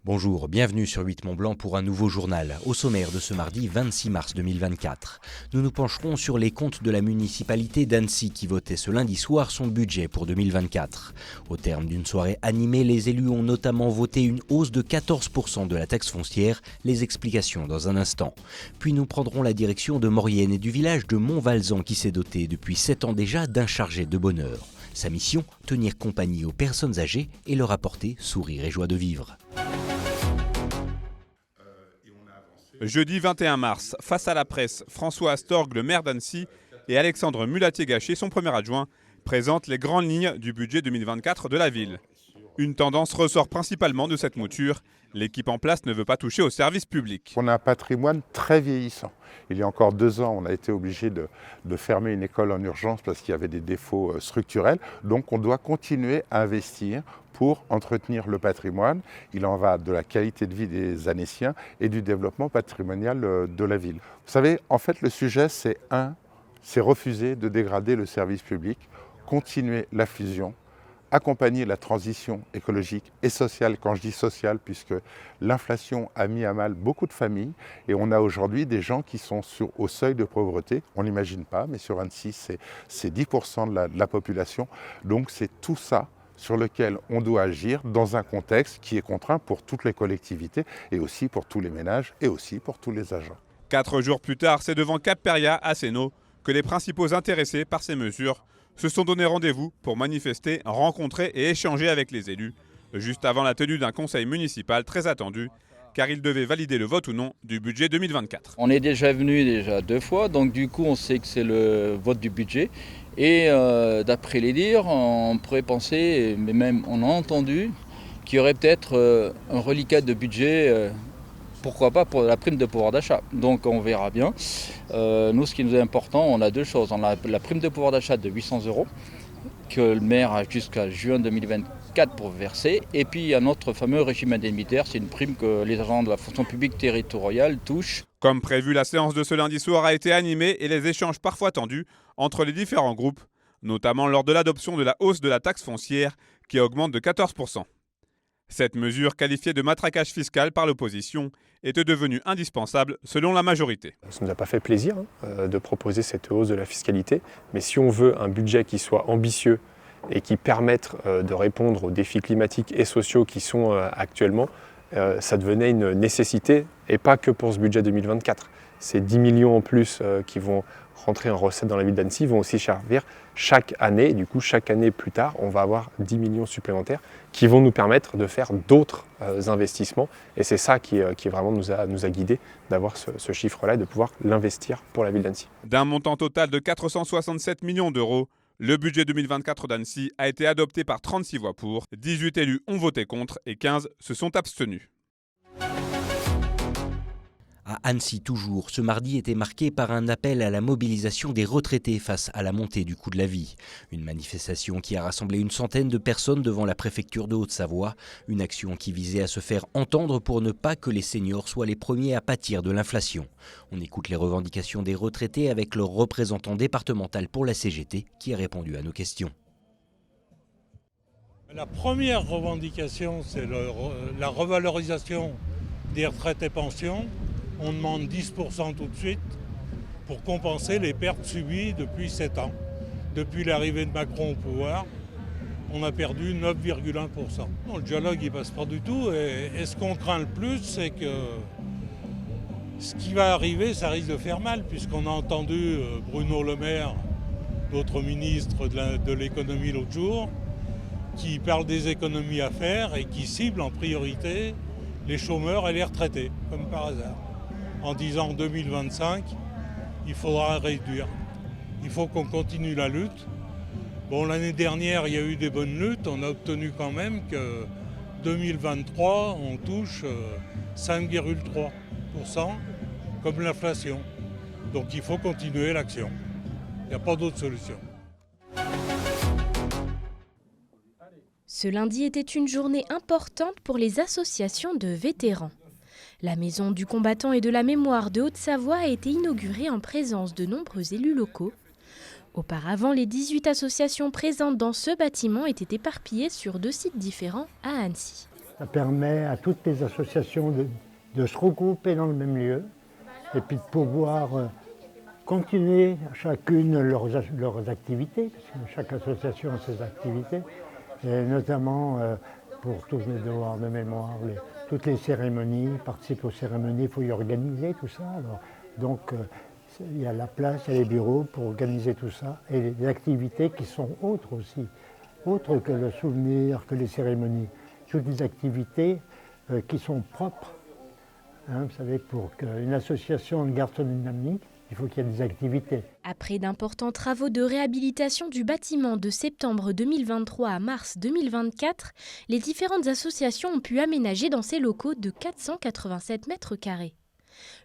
Bonjour, bienvenue sur 8 Mont-Blanc pour un nouveau journal. Au sommaire de ce mardi 26 mars 2024, nous nous pencherons sur les comptes de la municipalité d'Annecy qui votait ce lundi soir son budget pour 2024. Au terme d'une soirée animée, les élus ont notamment voté une hausse de 14% de la taxe foncière. Les explications dans un instant. Puis nous prendrons la direction de Maurienne et du village de Montvalzan qui s'est doté depuis 7 ans déjà d'un chargé de bonheur. Sa mission, tenir compagnie aux personnes âgées et leur apporter sourire et joie de vivre. Jeudi 21 mars, face à la presse, François Astorg, le maire d'Annecy, et Alexandre Mulatier-Gachet, son premier adjoint, présentent les grandes lignes du budget 2024 de la ville. Une tendance ressort principalement de cette mouture. L'équipe en place ne veut pas toucher au service public. On a un patrimoine très vieillissant. Il y a encore 2 ans, on a été obligé de fermer une école en urgence parce qu'il y avait des défauts structurels. Donc on doit continuer à investir pour entretenir le patrimoine. Il en va de la qualité de vie des Annéciens et du développement patrimonial de la ville. Vous savez, en fait, le sujet, c'est refuser de dégrader le service public, continuer la fusion, accompagner la transition écologique et sociale, quand je dis sociale, puisque l'inflation a mis à mal beaucoup de familles et on a aujourd'hui des gens qui sont au seuil de pauvreté. On n'imagine pas, mais sur Annecy, c'est 10% de la population. Donc c'est tout ça sur lequel on doit agir dans un contexte qui est contraint pour toutes les collectivités et aussi pour tous les ménages et aussi pour tous les agents. 4 jours plus tard, c'est devant Cap-Péria, à Sénaux, que les principaux intéressés par ces mesures se sont donné rendez-vous pour manifester, rencontrer et échanger avec les élus, juste avant la tenue d'un conseil municipal très attendu, car ils devaient valider le vote ou non du budget 2024. On est déjà venu 2 fois, donc du coup on sait que c'est le vote du budget. Et d'après les dires, on pourrait penser, mais même on a entendu, qu'il y aurait peut-être un reliquat de budget, pourquoi pas pour la prime de pouvoir d'achat. Donc on verra bien. Nous, ce qui nous est important, on a 2 choses. On a la prime de pouvoir d'achat de 800 € que le maire a jusqu'à juin 2024 pour verser. Et puis il y a notre fameux régime indemnitaire, c'est une prime que les agents de la fonction publique territoriale touchent. Comme prévu, la séance de ce lundi soir a été animée et les échanges parfois tendus entre les différents groupes, notamment lors de l'adoption de la hausse de la taxe foncière qui augmente de 14%. Cette mesure, qualifiée de matraquage fiscal par l'opposition, était devenue indispensable selon la majorité. Ça ne nous a pas fait plaisir de proposer cette hausse de la fiscalité, mais si on veut un budget qui soit ambitieux et qui permette de répondre aux défis climatiques et sociaux qui sont actuellement, ça devenait une nécessité, et pas que pour ce budget 2024. Ces 10 millions en plus qui vont rentrer en recettes dans la ville d'Annecy vont aussi servir chaque année. Du coup, chaque année plus tard, on va avoir 10 millions supplémentaires qui vont nous permettre de faire d'autres investissements. Et c'est ça qui vraiment nous a guidés, d'avoir ce chiffre-là et de pouvoir l'investir pour la ville d'Annecy. D'un montant total de 467 millions d'euros, le budget 2024 d'Annecy a été adopté par 36 voix pour, 18 élus ont voté contre et 15 se sont abstenus. À Annecy toujours, ce mardi était marqué par un appel à la mobilisation des retraités face à la montée du coût de la vie. Une manifestation qui a rassemblé une centaine de personnes devant la préfecture de Haute-Savoie. Une action qui visait à se faire entendre pour ne pas que les seniors soient les premiers à pâtir de l'inflation. On écoute les revendications des retraités avec leur représentant départemental pour la CGT qui a répondu à nos questions. La première revendication, c'est la revalorisation des retraites et pensions. On demande 10% tout de suite pour compenser les pertes subies depuis 7 ans. Depuis l'arrivée de Macron au pouvoir, on a perdu 9,1%. Non, le dialogue il passe pas du tout et ce qu'on craint le plus, c'est que ce qui va arriver, ça risque de faire mal, puisqu'on a entendu Bruno Le Maire, notre ministre de l'économie l'autre jour, qui parle des économies à faire et qui cible en priorité les chômeurs et les retraités, comme par hasard. En disant en 2025, il faudra réduire. Il faut qu'on continue la lutte. Bon, l'année dernière, il y a eu des bonnes luttes. On a obtenu quand même que 2023, on touche 5,3% comme l'inflation. Donc il faut continuer l'action. Il n'y a pas d'autre solution. Ce lundi était une journée importante pour les associations de vétérans. La Maison du combattant et de la mémoire de Haute-Savoie a été inaugurée en présence de nombreux élus locaux. Auparavant, les 18 associations présentes dans ce bâtiment étaient éparpillées sur 2 sites différents à Annecy. Ça permet à toutes les associations de se regrouper dans le même lieu et puis de pouvoir continuer chacune leurs activités, parce que chaque association a ses activités, et notamment pour tous les devoirs de mémoire, toutes les cérémonies, participer aux cérémonies, il faut y organiser tout ça. Alors, donc il y a la place, il y a les bureaux pour organiser tout ça, et les activités qui sont autres aussi, autres que le souvenir, que les cérémonies, toutes les activités qui sont propres. Hein, vous savez, pour qu'une association garde son dynamique, il faut qu'il y ait des activités. Après d'importants travaux de réhabilitation du bâtiment de septembre 2023 à mars 2024, les différentes associations ont pu aménager dans ces locaux de 487 mètres carrés.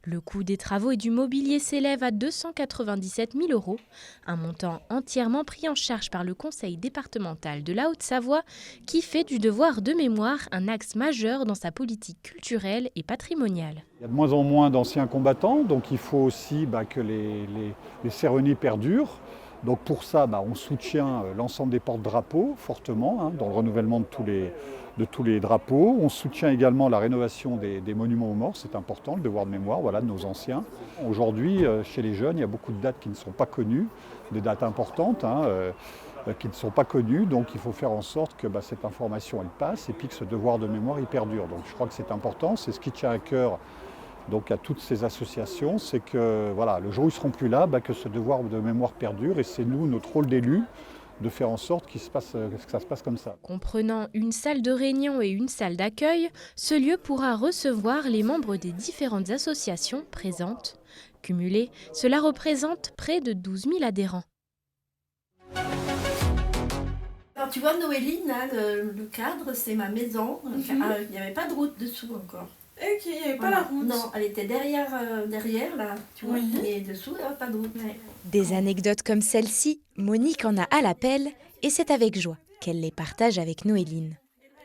Le coût des travaux et du mobilier s'élève à 297 000 €, un montant entièrement pris en charge par le Conseil départemental de la Haute-Savoie qui fait du devoir de mémoire un axe majeur dans sa politique culturelle et patrimoniale. Il y a de moins en moins d'anciens combattants, donc il faut aussi que les cérémonies perdurent. Donc pour ça, on soutient l'ensemble des porte-drapeaux fortement, dans le renouvellement de tous les drapeaux. On soutient également la rénovation des monuments aux morts, c'est important, le devoir de mémoire de nos anciens. Aujourd'hui, chez les jeunes, il y a beaucoup de dates qui ne sont pas connues, des dates importantes qui ne sont pas connues, donc il faut faire en sorte que cette information elle passe et puis que ce devoir de mémoire il perdure. Donc je crois que c'est important, c'est ce qui tient à cœur donc à toutes ces associations, c'est que le jour où ils ne seront plus là, que ce devoir de mémoire perdure, et c'est nous, notre rôle d'élu, de faire en sorte que ça se passe comme ça. Comprenant une salle de réunion et une salle d'accueil, ce lieu pourra recevoir les membres des différentes associations présentes. Cumulé, cela représente près de 12 000 adhérents. Alors tu vois Noéline, là, le cadre, c'est ma maison. Il n'y avait pas de route dessous encore. Ok, il n'y avait pas la route. Non, elle était derrière là, tu vois. Et dessous, il n'y avait pas de route. Ouais. Des anecdotes comme celle-ci, Monique en a à l'appel et c'est avec joie qu'elle les partage avec Noéline.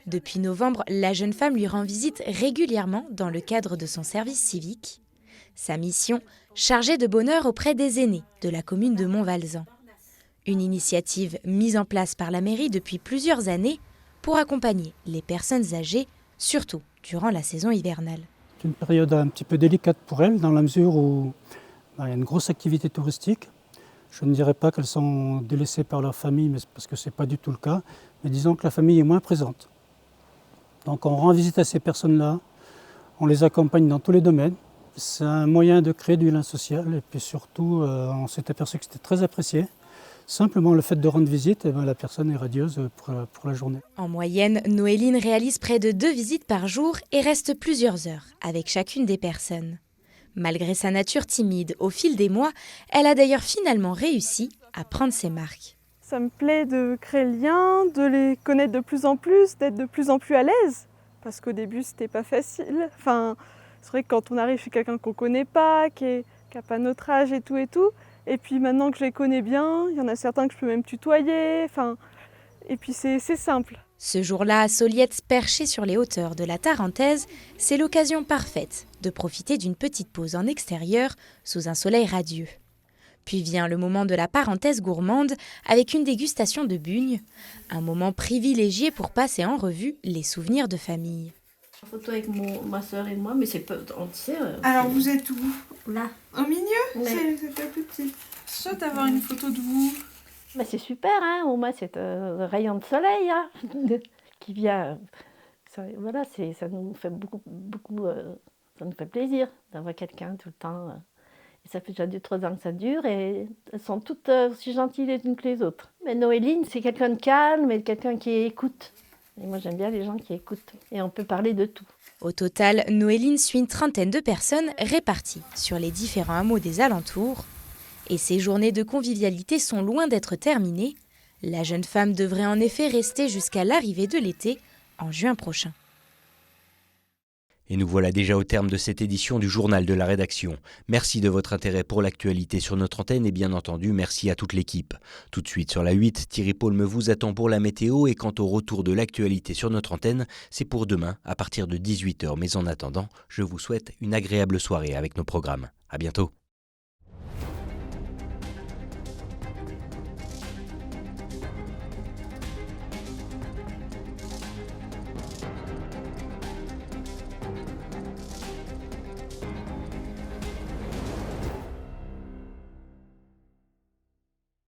Depuis novembre, la jeune femme lui rend visite régulièrement dans le cadre de son service civique. Sa mission, chargée de bonheur auprès des aînés de la commune de Montvalzan. Une initiative mise en place par la mairie depuis plusieurs années pour accompagner les personnes âgées, surtout durant la saison hivernale. C'est une période un petit peu délicate pour elles, dans la mesure où il y a une grosse activité touristique. Je ne dirais pas qu'elles sont délaissées par leur famille, mais parce que ce n'est pas du tout le cas. Mais disons que la famille est moins présente. Donc on rend visite à ces personnes-là, on les accompagne dans tous les domaines. C'est un moyen de créer du lien social et puis surtout, on s'est aperçu que c'était très apprécié. Simplement le fait de rendre visite, la personne est radieuse pour la journée. En moyenne, Noéline réalise près de 2 visites par jour et reste plusieurs heures avec chacune des personnes. Malgré sa nature timide, au fil des mois, elle a d'ailleurs finalement réussi à prendre ses marques. Ça me plaît de créer le lien, de les connaître de plus en plus, d'être de plus en plus à l'aise. Parce qu'au début, c'était pas facile. Enfin, c'est vrai que quand on arrive chez quelqu'un qu'on connaît pas, qui n'a pas notre âge et tout, et puis maintenant que je les connais bien, il y en a certains que je peux même tutoyer, et puis c'est simple. Ce jour-là, à Soliette, perché sur les hauteurs de la Tarentaise, c'est l'occasion parfaite de profiter d'une petite pause en extérieur sous un soleil radieux. Puis vient le moment de la parenthèse gourmande avec une dégustation de bugnes, un moment privilégié pour passer en revue les souvenirs de famille. Une photo avec ma soeur et moi, mais c'est pas... Alors vous êtes où? Là. Au milieu? Ouais. C'est pas plus petit. Soit d'avoir une photo de vous. C'est super, au moins c'est un rayon de soleil qui vient. Ça nous fait beaucoup ça nous fait plaisir d'avoir quelqu'un tout le temps. Et ça fait déjà 2-3 ans que ça dure et elles sont toutes aussi gentilles les unes que les autres. Mais Noéline, c'est quelqu'un de calme et quelqu'un qui écoute. Et moi j'aime bien les gens qui écoutent et on peut parler de tout. Au total, Noéline suit une trentaine de personnes réparties sur les différents hameaux des alentours. Et ces journées de convivialité sont loin d'être terminées. La jeune femme devrait en effet rester jusqu'à l'arrivée de l'été, en juin prochain. Et nous voilà déjà au terme de cette édition du Journal de la Rédaction. Merci de votre intérêt pour l'actualité sur notre antenne et bien entendu, merci à toute l'équipe. Tout de suite sur la 8, Thierry Paulme vous attend pour la météo et quant au retour de l'actualité sur notre antenne, c'est pour demain à partir de 18h. Mais en attendant, je vous souhaite une agréable soirée avec nos programmes. À bientôt.